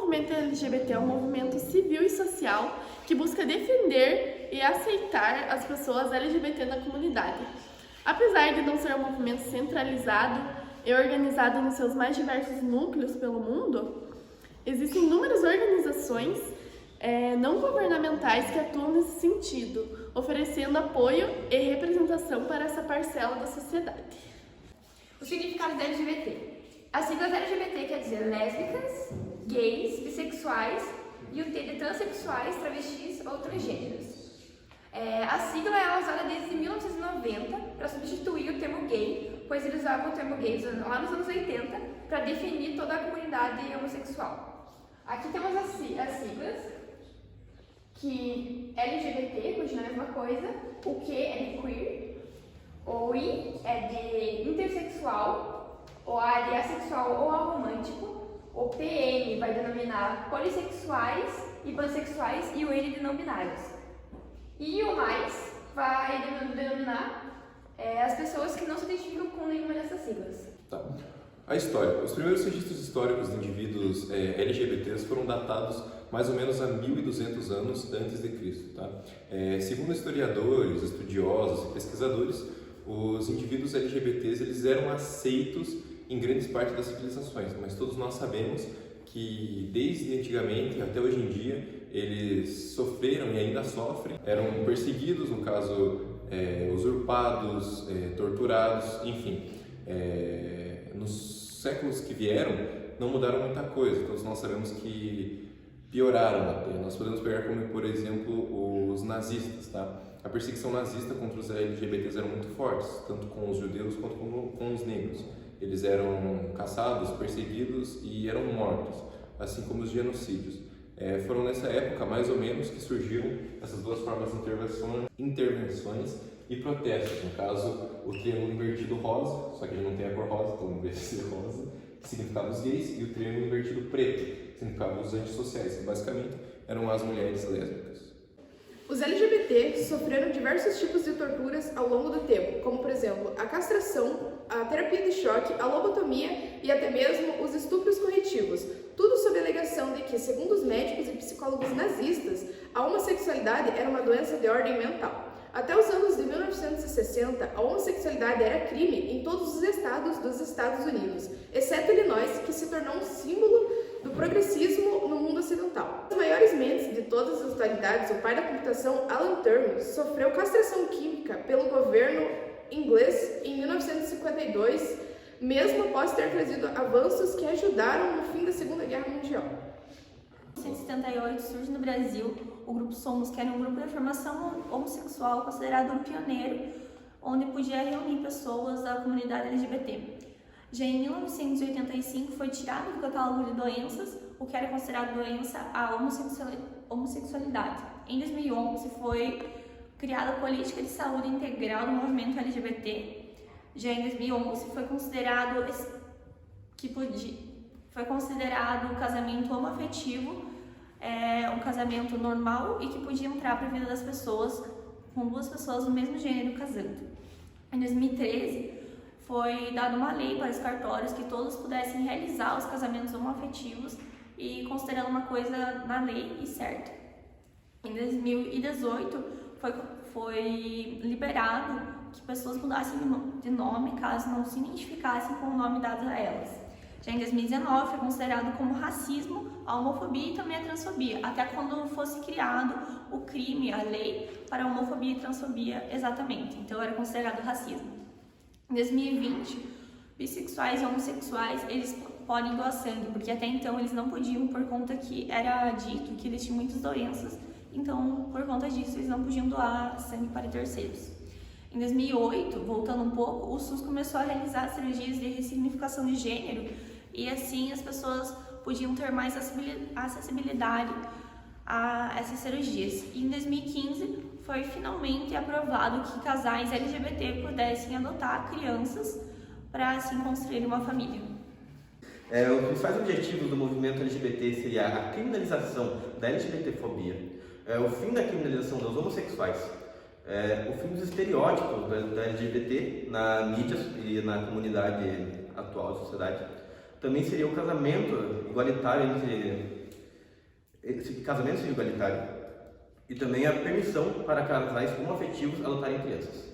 movimento LGBT é um movimento civil e social que busca defender e aceitar as pessoas LGBT na comunidade. Apesar de não ser um movimento centralizado e organizado nos seus mais diversos núcleos pelo mundo, existem inúmeras organizações não governamentais que atuam nesse sentido, oferecendo apoio e representação para essa parcela da sociedade. O significado da LGBT. As siglas LGBT quer dizer lésbicas, gays, bissexuais e o T de transexuais, travestis ou transgêneros. A sigla é usada desde 1990 para substituir o termo gay, pois eles usavam o termo gay lá nos anos 80 para definir toda a comunidade homossexual. Aqui temos as siglas, que LGBT continua a mesma coisa, o Q é de queer, o I é de intersexual, o A é de assexual ou aromântico, o PN vai denominar polissexuais e pansexuais e o N de não binários. E o mais vai denominar as pessoas que não se identificam com nenhuma dessas siglas. Tá. A história. Os primeiros registros históricos de indivíduos LGBTs foram datados mais ou menos há 1.200 anos antes de Cristo. Tá? Segundo historiadores, estudiosos e pesquisadores, os indivíduos LGBTs eles eram aceitos em grandes partes das civilizações, mas todos nós sabemos que desde antigamente até hoje em dia eles sofreram e ainda sofrem, eram perseguidos, no caso usurpados, torturados, enfim. Nos séculos que vieram não mudaram muita coisa, todos nós sabemos que pioraram até. Nós podemos pegar como, por exemplo, os nazistas, tá? A perseguição nazista contra os LGBTs era muito forte, tanto com os judeus quanto com os negros. Eles eram caçados, perseguidos e eram mortos, assim como os genocídios. Foram nessa época, mais ou menos, que surgiram essas duas formas de intervenções e protestos. No caso, o triângulo invertido rosa, só que ele não tem a cor rosa, então em vez de ser rosa, que significava os gays, e o triângulo invertido preto, que significava os antissociais, que basicamente eram as mulheres lésbicas. Os LGBT sofreram diversos tipos de torturas ao longo do tempo, como por exemplo a castração, a terapia de choque, a lobotomia e até mesmo os estupros corretivos, tudo sob a alegação de que, segundo os médicos e psicólogos nazistas, a homossexualidade era uma doença de ordem mental. Até os anos de 1960, a homossexualidade era crime em todos os estados dos Estados Unidos, exceto Illinois, que se tornou um símbolo do progressismo no mundo ocidental. Um dos maiores mentes de todas as atualidades, o pai da computação Alan Turing, sofreu castração química pelo governo inglês em 1952, mesmo após ter trazido avanços que ajudaram no fim da Segunda Guerra Mundial. Em 1978 surge no Brasil o Grupo Somos, que era um grupo de formação homossexual considerado um pioneiro, onde podia reunir pessoas da comunidade LGBT. Já em 1985 foi tirado do catálogo de doenças o que era considerado doença a homossexualidade. Em 2011 foi criada a política de saúde integral do movimento LGBT. Já em 2011 foi considerado o casamento homoafetivo, um casamento normal e que podia entrar para a vida das pessoas com duas pessoas do mesmo gênero casando. Em 2013 foi dada uma lei para os cartórios que todos pudessem realizar os casamentos homoafetivos e considerando uma coisa na lei e certa. Em 2018 foi liberado que pessoas mudassem de nome caso não se identificassem com o nome dado a elas. Já em 2019 foi considerado como racismo, a homofobia e também a transfobia, até quando fosse criado o crime, a lei para a homofobia e transfobia exatamente, então era considerado racismo. Em 2020, bissexuais e homossexuais, eles podem doar sangue, porque até então eles não podiam por conta que era dito que eles tinham muitas doenças, então por conta disso eles não podiam doar sangue para terceiros. Em 2008, voltando um pouco, o SUS começou a realizar cirurgias de ressignificação de gênero e assim as pessoas podiam ter mais acessibilidade a essas cirurgias. E em 2015 foi finalmente aprovado que casais LGBT pudessem adotar crianças para assim construir uma família. Os principais objetivos do movimento LGBT seria a criminalização da LGBTfobia, o fim da criminalização dos homossexuais, o fim dos estereótipos da LGBT na mídia e na comunidade atual da sociedade. Também seria o casamento igualitário entre casamento civil igualitário e também a permissão para casais homoafetivos adotarem crianças.